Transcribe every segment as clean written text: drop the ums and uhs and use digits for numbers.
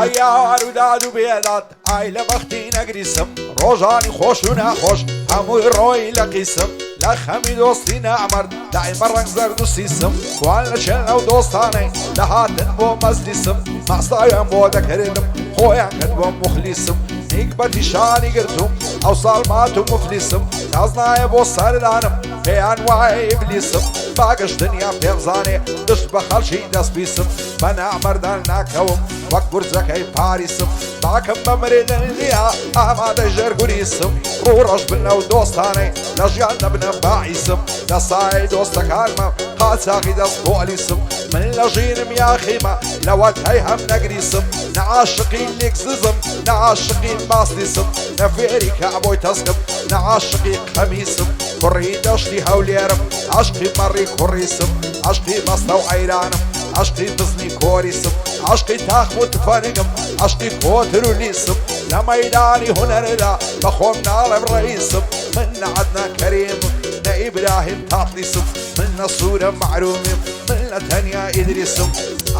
ئایار و داد و بێدات ئای لە بەختی نەگریسم ڕۆژانی خۆش و ناخۆش هەمووی ڕۆی لە قیسم لە خەمی دۆستی نامەرد دایمە ڕەنگ زەرد و سیسم کوان لە چێن ئەو دۆستانەی لە هاتن بۆ مەزلیسم مەستایان بۆ دەکردم خۆیان کرد بۆ مخلیسم نیک بەتیشانی گرتوم ئەو ساڵ مات و مفلیسم نازنایە بۆ سەردانم پێیان وایە ئیبلیسم باگەشتنیان پێمزانێ دشت بە خەڵکی دەستپیسم بە نامەردان ناکەوم وەک گورجەکەی پاریسم باکەم بە مرێدن نییە ئامادە ژێرگوریسم ڕوو ڕەش بنە و دۆستانەی لە ژیان دەبنە باعیسم لە سایەی دۆستەکانمە قاچاقی دەست پۆلیسم من لە ژینم یاخیمە لەوەت هەی هەم نەگریسم نەعاشقی لێکززم نەعاشقی باسلیسم نەفێری کەعبۆی تەسکم نەعاشقی قەمیسم کوڕی دەشتی هەولێرم عشقی مەڕی کوڕیسم عشقی مەستە و ئەیرانم عشقی بزنی کۆریسم عشقی تاخ و تفەنگم عشقی کۆتر و لیسم لە مەیدانی هونەردا بە خۆم ناڵێم ڕئیسم من نە عەدنان کەریمم نە ئیبراهیم تاقلیسم من نە سوورە معرومیم من لە تەنیا ئیدریسم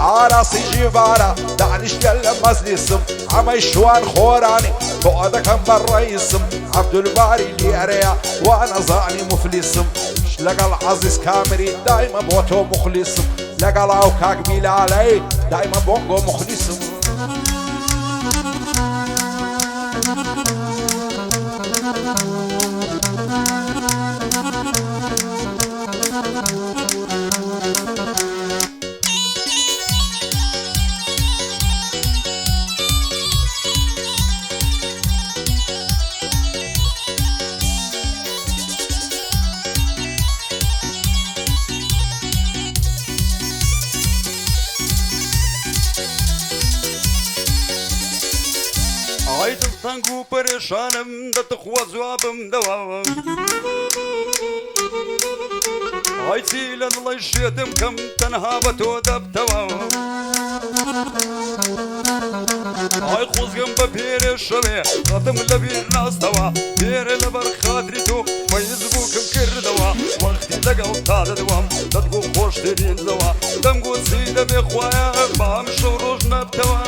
ئاراسی ژیڤارە دانیشتە لە مەزلیسم ئەمەی شوان خۆرانی تۆ دەکەم بە ڕئیسم عەبدولباری لێرەیە وا نەزانی مفلیسم لەگەڵ عەزیز کامری دایمە بۆ تۆ مخلیسم لەگەڵ ئەو کاک بیلالەی دایمە بۆنگۆ مخلیسم ئای دڵتەنگ و پەرێشانم دەتخوا جوابم دەواوە ئای چی لە دڵی شێتم کەم تەنها بە تۆ دەبتەواوە ئای خۆزگەم بە پێرێشەوێ قەتم لەبیر ناستەوە پێرە لەبەر خاتری تۆ مەیز بووکم کردەوە وەختی لەگەڵ تا دەدوام دەتگۆ خۆشترینزەوە دەمگۆ چی دەبێ خوایە بام شەو ڕۆژ نەبتەوە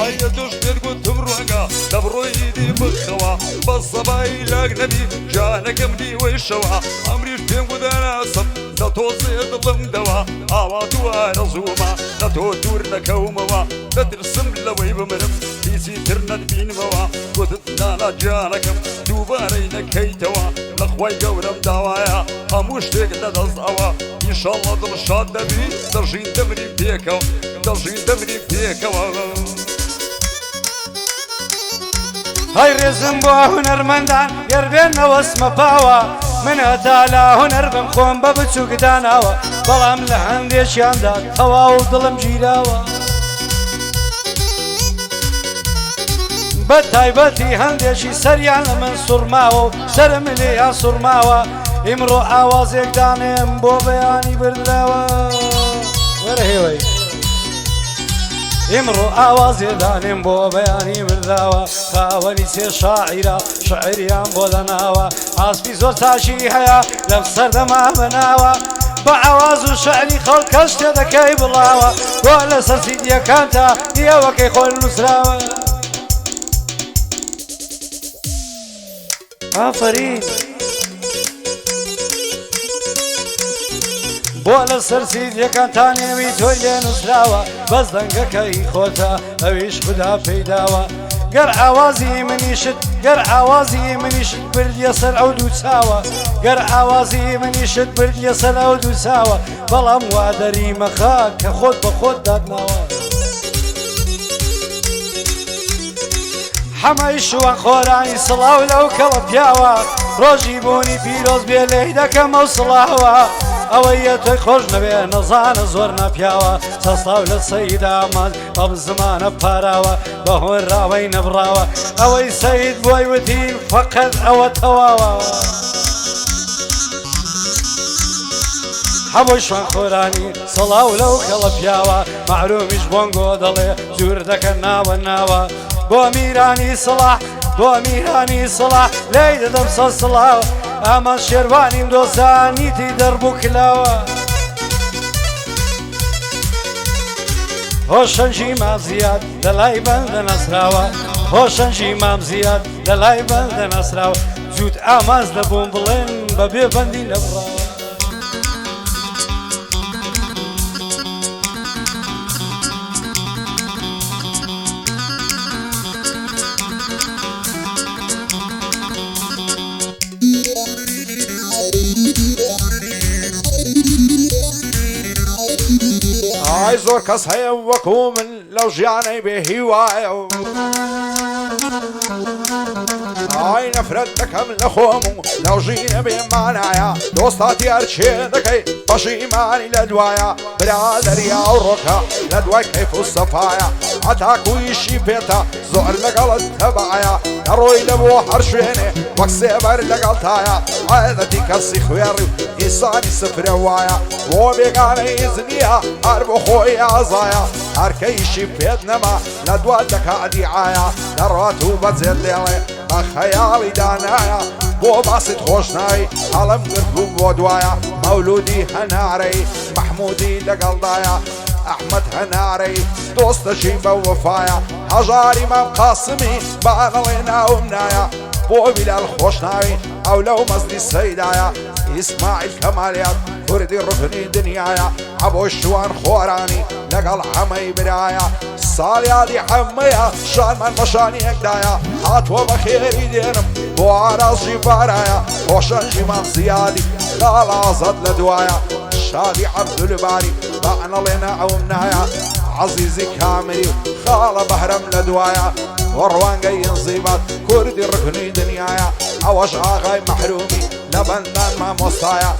ئایە تۆش پێت گوتم ڕەنگە دەبڕۆیدی بخەوە بە سەبایی لاک نەبی جانەکەم دیوەی شەوە ئەمریش پێم گوداناسم لە تۆزێ دڵم دەوە ئاوا دووارە زوومە لە تۆ دوور نەکەومەوە دەترسم لەوەی بمرم هیچی تر نەتبینمەوە گوتت نانا جانەکەم دووبارەی نەکەیتەوە لە خوای گەورەم داوایە هەموو شتێک لەدەست ئەوە ئینشەڵڵا دڵشاد دەبی دەژین دەمری پێکەوە دەژین دەمری پێکەوە هەی ڕێزم بۆ هونەرمەندان گەربێنەوە سمەپاوە من هەتا لا هونەر بم خۆم بە بچووکداناوە بەڵام لە هەندێکیاندا تەواو دڵم گیراوە بە تایبەتی هەندێکی سەریان لە من سوڕماوە و سەرم لێیان سوڕماوە ئیمڕۆ ئاوازێک دانێم بۆ بەیانی بردراوە وەرە هێوەی ئیمڕۆ ئاوازێدانێم بۆ بەیانی برداوە خاوەنی سێ شاعیرە شعریان بۆ دەناوە ئاسپی زۆر تاشی هەیە لەم سەردەما بەناوە بە ئاواز و شعری خەڵکەش تێ دەکەی بڵاوە بۆ لەسەر سیدیەکانتە ئێوەکەی خۆی نووسراوە ئافەرین بۆ لەسەر سیدیەکانتان نێوی تۆی لێ نووسراوە بەس دەنگەکەی خۆتە ئەویش خوددا پەیداوە گەر ئاوازی منیشت بردیە سەر ئەو دوو چاوە گەر ئاوازی منیشت بردیە سەر ئەو دوو چاوە بەڵام وا دەریمەخا کە خۆت بە خۆت دادناوە هەمەی شووان خۆرانی سڵاو لەو کەڵە پیاوە ڕۆژی بوونی پیرۆز بێ لێی دەکەمە و سڵاوە ئەوەی یەتۆی خۆش نەبێ نەزانە زۆر ناپیاوە سەسڵاو لە سەیدامات ئەم زمانە پاراوە بە هۆراوەی نەبراوە ئەوەی سەید بۆی وتی فەقەت ئەوە تەواوە هەمووی شوان خۆرانی سڵاو لەو کەڵە پیاوە معلومیش بۆنگۆ دەڵێ دوور دەکەن ناوە ناوە بۆ میرانی سڵاح بۆ میرانی سڵاح لێی دەدەم سە سڵاو ئەمە شێروانیم دۆزانیتی دەربوو کلاوە هۆشەنجی مام زیاد لەلای بەندە نەسراوە هۆشەنجی مام زیاد لەلای بەندە نەسراوە جووت ئاماز دەبووم بڵێن بە بێبەندی نەبڕاوە ئای زۆر کەس هەیە وەکو من لەو ژیانەی بێهیوایە ئای نەفرەت دەکەم لە خۆم و لەو ژینە بێمانایە دۆستاتی هەرچێ دەکەی پەشیمانی لە دوایە برادەریا و ڕۆکە لە دوای کەیف و سەفایە هەتاکویشی پێتە زۆر لەگەڵت تەبایە نەڕۆی لە بۆ هەر شوێنێ وەک سێبەر لەگەڵتایە عادەتی کەسی خوێڕی و ئینسانی سفرە وایە بۆ بێگانەی زنیە هەر بۆ خۆی ئازایە هەرکەیشی پێت نەما لە دوات دەکا دیعایە دەڕات و بەجێت لێڵێ بە خەیاڵی دانایە بۆ باست خۆشناوی هەڵم گرت بوو بۆ دوایە مەولودی هەنارەی مەحمودی لەگەڵدایە ئەحمەد هەنارەی دۆستەشی بە وەفایە هەژاری مام قاسمی بانەڵێ ناوم نایە بۆ بیلال خۆشناوی ئەو لەو مەزدی سەیدایە ئیسماعیل کەمالیات کوردی ڕکنی دنیایە ئەبۆ شوان خۆرانی لەگەڵ هەمەی برایە ساڵیادی هەمەیە شانمان بەشانی یەکدایە هاتووە بە خێری دێنم بۆ ئاراژی بارایە خۆشەنجی مام زیادی لاڵازەت لە دوایە شادی عەبدولباری بانەڵێنە ئەوم نایە عەزیزی کامری خاڵە بەهرەم لە دوایە وەڕوانگەی ئەنزیمات کوردی ڕکنی دنیایە ئەوەش ئاغای مەحرومی لە بەندان مامۆستایە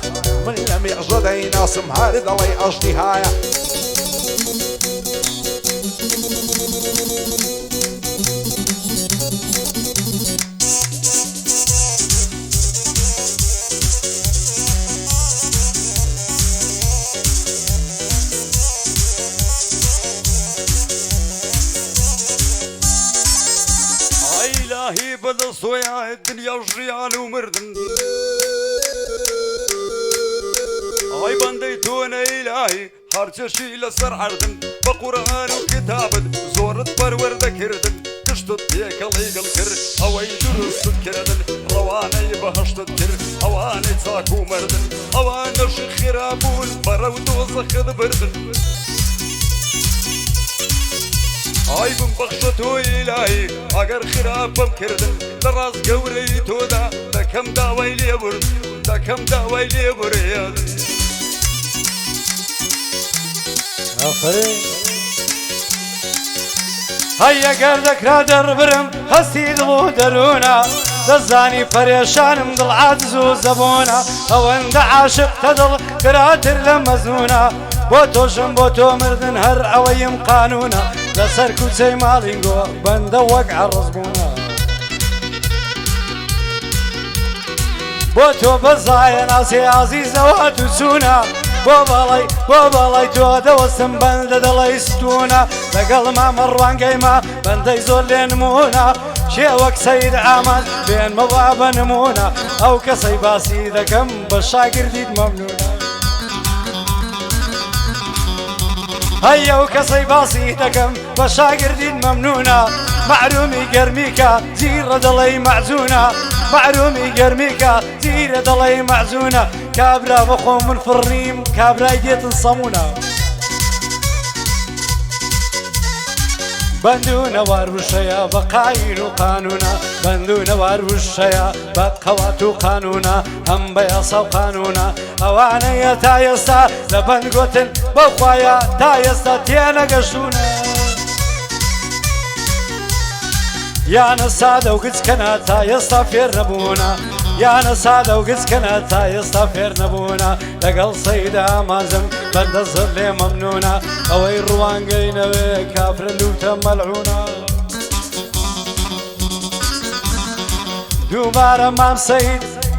من لە مێژە دەیناسم هەر دەڵێ ئەژدیهایە إلهي بدل صويا الدنيا وجريان ومردن هاي بنديتونا إلهي هرجشي لسر عردن بقرآن وكتابد زورت برورد كردن تشتت ديك الليقل كر هواي درست كردن رواني بهشت كر هواني تاكو مردن هواني شخرابون برو دوزخ بردن هاي بمبخشتو إلهي أقر خرابم كردن لراس قوري تودا دكم داوي لي برد دكم داوي لي بريد آفرین هەیە گەردەکرا دەڕبرم هەستی دڵ و دەروونە دەزانی پەرێشانم دڵ عاجز و زەبۆنە ئەوەندە عاشق کە دڵ کراتر لە مەزنونە بۆ تۆشم بۆ تۆ مردن هەر ئەوەیم قانونە لەسەر کوچەی ماڵینگۆ بەندە وەک عەڕز بوونە بۆ تۆ بەزایە ناسی عەزیزەوە تو چوونە بۆ بەڵی تۆ دەوەستم بەندە دەڵی ستوونە لەگەڵ مامە ڕوانگەیمە بەندەی زۆر لێ نمونە شێوەک سەید ئاماد بێنمەوە بە نمونە ئەو کەسەی باسی دەکەم بە شاگردیت مەمنونە هەیە و کەسەی باسی دەکەم بە شاگردیت مەمنونە معلومی گەرمیکە جیرە دەڵی مەعجونە معلومی گەرمیکە جیرە دەڵی مەعجونە کابرا بەخۆ من فڕیم کابرای دێتن سەمونە بەندونە واروشەیە بە قاین و قانونە بەندونە واروشەیە بە قەوات و قانونە هەم بە یاسا و قانونە ئەوانەیە تا ئێستا لە بەند گوتن بەخوایە تا ئێستا تێنەگەشتونە یانە سادە و گچکەنە تا ئێستا فێر نەبوونە یانە سادە و گچکەنە تا ئێستا فێر نەبوونە لەگەڵ سەیدا ئامانزم بەندە زۆر لێ مەمنونە ئەوەی ڕوانگەینەوێ کافرە لوتە مەلعونە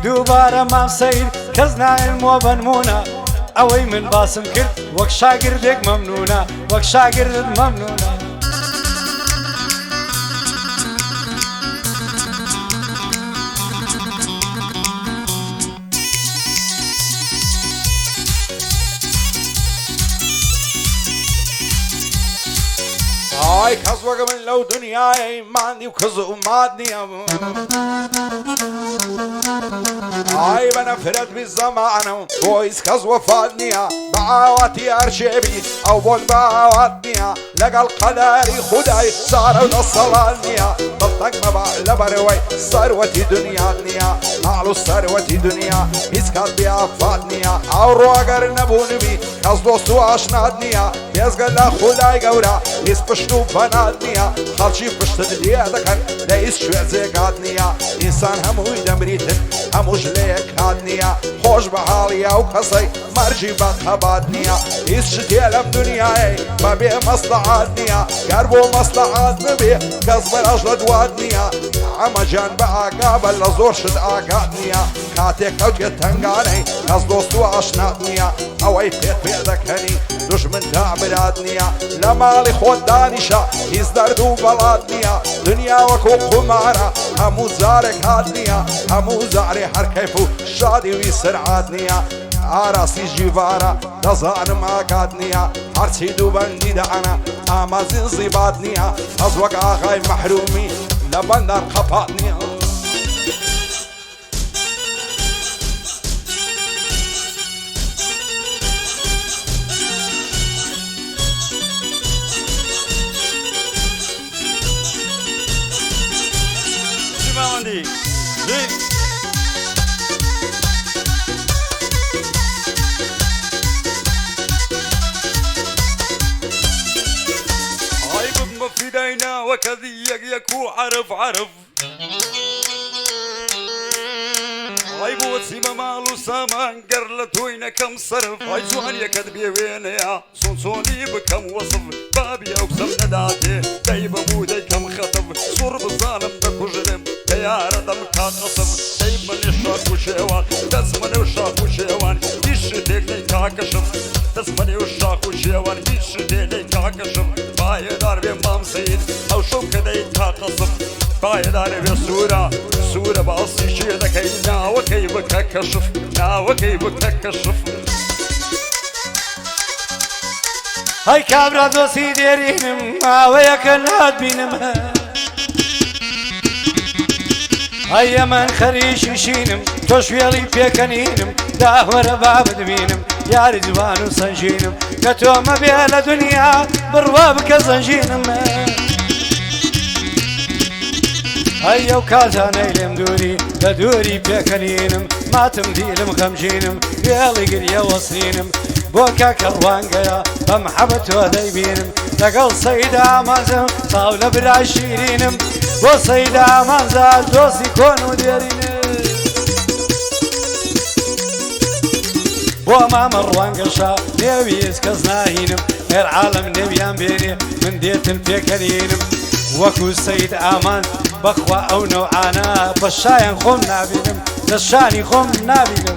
دووبارە مام سەید کەس نایلمۆ بەنمونە ئەوەی من باسم کرد وەک شاگردێک مەمنونە وەک شاگردت مەمنونە ئای کەس وەک من لەو دنیای ماندی و کز و مات نییە ئای بە نەفرەت بی زەمانم بۆ هیچ کەس وەفات نییە بە ئاواتی هەرچێبی ئەو بۆن بە ئاوات نییە لەگەڵ قەداری خودای سارە و دەسەڵات نییە دڵتەک مەبە لەبەرەوەی سەروەتی دنیات نییە ماڵ و سەروەتی دنیا هیچ کات بیافات نییە ئەو ڕۆگەر نەبوونبی کەس دۆست و ئاشنات نییە بێزگە لە خودای گەورە هیچ پشت و پەنات نییە خەڵکی پشتت لێ دەکەن لە هیچ شوێ جێگات نییە ئینسان هەمووی دەمریتن هەمووش لە یەک کات نییە خۆش بە حاڵی ئەو کەسەی مەرجی بەخەبات نییە هیچ شتێ لەم دنیای بەبێ مەسلحات نییە گەر بۆ مەسلحات نبێ کەس بەرەش لە دوات نییە ئەمە جان بە ئاگا بە لە زۆر شت ئاگات نییە کاتێک کەوتێت تنگانەی کەس دۆست و ئاشنات نییە ئەوەی پێت پێ دەکەنی دوژمن تا برات نییە لە ماڵی خۆت دانیشە هیچ دەرد و بەڵات نییە دنیا وەکو قومارە هەموو جارێک هات نییە هەموو جارێ هەر کەیف و شادی وی سرعات نییە ئاراسی ژیڤارە دەزانم ئاگات نییە هەرچی دووبەندی دەعەنە ئامازین زیبات نییە ئەز وەک ئاغای مەحرومی لە بەندان قەپات نییە فدينا وكذي يكو عرف عرف هاي بوتسي مالو سامان قرلتوين كم صرف هاي جوان يكذبي وين يا صنصوني بكم وصف بابي أقسم نداتي دايب مودي كم خطف صور بالظالم دكو جرم تيار دم كاقصف دايب من الشاك وشيوان دسمني وشاك وشيوان هيش تيكني كاكشف دسمني وشاك وشيوان هيش تيكني كاكشف بايدار بمام سيد أو شو كدي كاقصف بايدار بسورة سورة باصي شيدك هينا وكي بككشف نا وكي بككشف هاي كابرا دوسي ديرينم وياك الهاد بينم هاي من خريش شينم توشويلي بيكنينم داهور باب دبينم يا رجوان وسنجينم كتوم بيا دنيا بروابك زنجينم هيا وكازاني لم دوري لدوري بيكنينم ما تمديلم خمجينم يالي قريا وصينم بوكا كروانقيا بمحبته دايبينم لقل صيدا مازم طاولة براشيرينم بو صيدا مازال دوسي كونو ديرينم بو ما مروانقشا نيويز كزناهينم غير عالم نبيان بيني من ديتم بيكنينم وكو سيد آمان بخوا أو نوعانا بشاين خم نابينم دشاني خم نابينم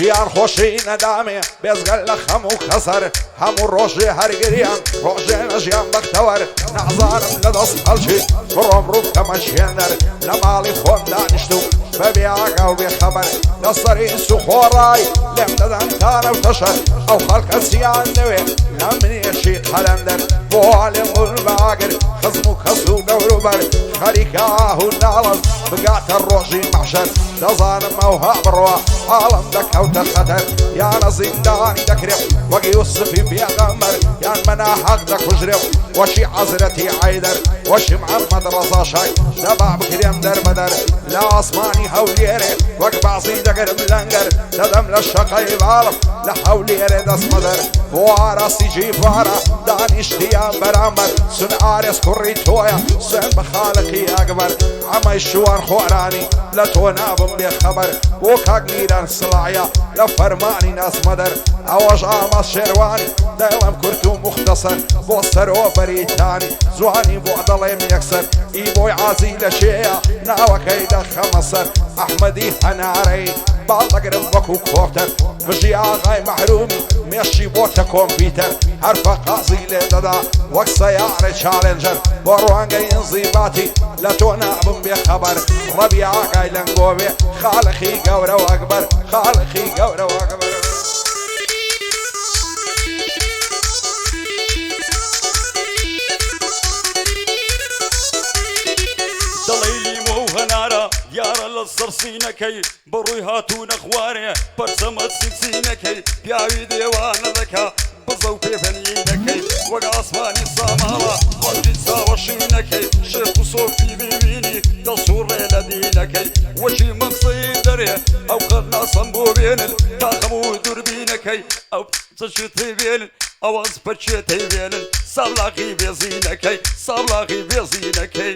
ژیان خۆشی نەدامێ بێزگەل لە خەم و خەسەر هەموو ڕۆژێ هەرگریان ڕۆژێ نەژیان بەختەوەر نەزانم لە دەست خەڵکی بڕۆم ڕوو کەمە شوێنەر لە ماڵی خۆم دانیشت و بەبێ ئاگا و بێخەبەر لەسەری سوخۆڕای لێم دەدەن تانە و تەشەر ئەو خەڵکە چیان نەوێ لە منێشی قەلەندەر بۆ لێم بوون بەئاگر خزم و کەس و گەور و بەر خەریکە ئاهو ناڵەت بگاتە ڕۆژی مەحشەر دەزانم ئەوها بڕوە حاڵم دەکەوتە خەتەر یانە زیندانی دەکرێ وەک یوسفی پێغەمبەر یان مەنا حەق دەکوژرێ وەشی حەزرەتی عەیدەر وەشی محەممەد ڕەزا شای دەبا بکرێم دەربەدەر لە ئاسمانی هەولێرێ وەک بازی دەگەرم لەنگەر دەدەم لە شەقەی باڵم لە هەولێرێ دەستمەدەر بۆ ئاراسی جیڤارە دانیشتیان بەرامبەر سون ئارێز کوڕی تۆیە سوێن بە خالقی ئەکبەر ئەمەی شووە شوان خۆرانی لە تۆ نابم بێ خەبەر بۆ کاک میران سڵایە لە فەرمانی ناسمەدەر ئەوەش ئامە شێروانی دەڵم کورت و مختصر بۆ سەرۆبەریتانی جوانی بۆ دەڵێم یەکسەر ئی بۆی عازی لە شێیە ناوەکەی دەخەمە سەر ئەحمەدی هەنارەی باڵدەگرم وەکو کۆفتەر بژی ئاغای مەحرومی مێشی بۆتە کۆمپیوتەر هەرفە قازی لێ دەدا وەک سەیارە چالێنجەر بۆ ڕوانگەی ئنزیباتی لە تۆ نابم بێ خەبەر ڕەبی ئاغای لەنگۆبێ خاڵقی گەورە وەکبەر خاڵقی گەورە وەکبەر یارە لە سەرسینەکەی بڕووی هاتوونە خوارێ پەرچەمە سیسینەکەی پیاوی دێوانە دەکا بزە و پێفەنینەکەی وەک ئاسمانی ساماوە خۆشی چاوەشینەکەی شێخ و سۆفی ببینی دەسوڕێ لە دینەکەی وەشی مەقسەی دەرێ ئەو قەت ناسەم بۆ بێنن تاقەم و دووربینەکەی ئەو چەشتەی بێنن ئەوەز پەرچێتەی بێنن سابلاغی بێزینەکەی سابلاغی بێزینەکەی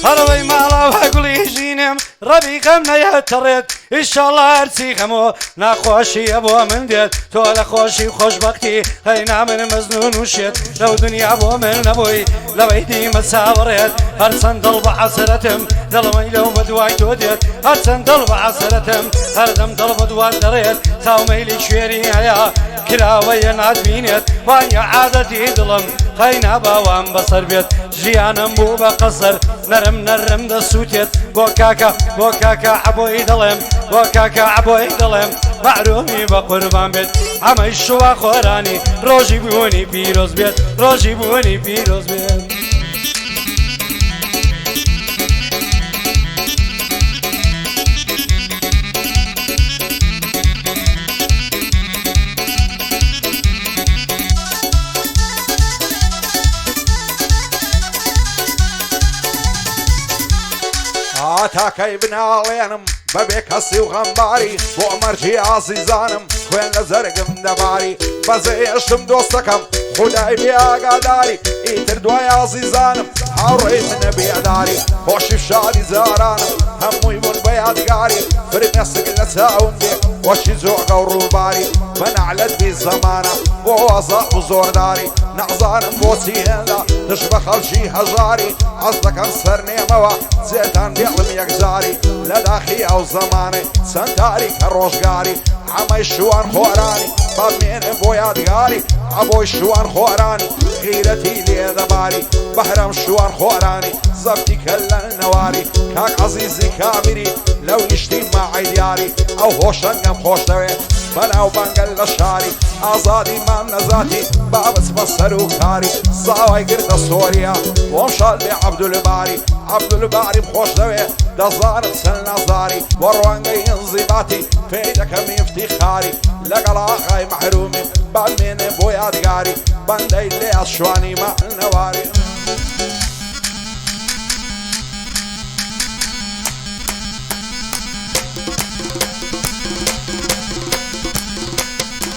هەرەوەی ماڵا هەگوڵی ژینم ڕەبی غەم نەیەتەڕێت ئیشەڵا هەرچی هەموو ناخۆشیە بۆ من دێت تۆ لە خۆشی خۆشبەختی هەینا من مەزنون وشێت لەو دنیا بۆ من نەبووی لەوەی دیمە چاوەڕێت هەرچەند دڵ بە حەسرەتم دڵمەی لەو بە دوای تۆ دێت هەرچەند دڵ بە حەسرەتم هەردەم دڵ بە دوات دەڕێت تاومەیلی شوێری هەیە کراوەیە ناتبینێت وانە عادەتی دڵم خەینا باوام بەسەر بێت ژیانم بوو بە قەسەر نەرم نەرم دەسووتێت بۆ کاکە عەبۆی دڵێم بۆ کاکە عەبۆی دڵێم مەحرومی بە قوربان بێت ئەمەی شووا خۆرانی ڕۆژی بوونی پیرۆز بێت ڕۆژی بوونی پیرۆز بێت تاکەی بناڵێنم بەبێ کەسی و غەمباری بۆ مەرجی ئازیزانم خوێن لە زەرگم دەباری بەزێشتم دۆستەکەم خودای بێ ئاگاداری ئیتر دوای ئازیزانم هاوڕێی منە بێداری خۆشی شادی زارانم هەمووی بوون بە یادگاری فرمێسک لە چاوم بێ وەشی جۆگە و ڕووباری بە نەعلەت بی زەمانە بۆ وەزە و زۆرداری نەعزانم بۆچی هێندا دش بە خەڵکی هەژاری حەز دەکەم سەرنێمەوە جێتان بێڵم یەکجاری لە داخی ئەو زەمانەی چەند تاریکە ڕۆژگاری ئەمەی شوان خۆرانی بەمێنێ بۆ یادگاری ئەبۆی شوان خۆرانی غیرەتی لێدەباری بەهرەم شوان خۆرانی زەفتی کە لە نەواری کاک عەزیزی کامیری لەو نیشتی ماعی دیاری ئەو هۆشەنگەم خۆش دەوێت بەناو بەنگەل لە شاری ئازادی مام نەزاتی بابچ بە سەر و کاری ساوای گردە سۆریا بۆم شاد بێ عەبدولباری عەبدولباریم خۆش دەوێت دەزانم چەند نازاری بۆ ڕوانگەی ئنزیباتی پێی دەکەم ئیفتیخاری لەگەڵ ئاغای مەحرومیم بەمێنێ بۆ یادگاری بەندەی لێ ئەشوانی مە نەواری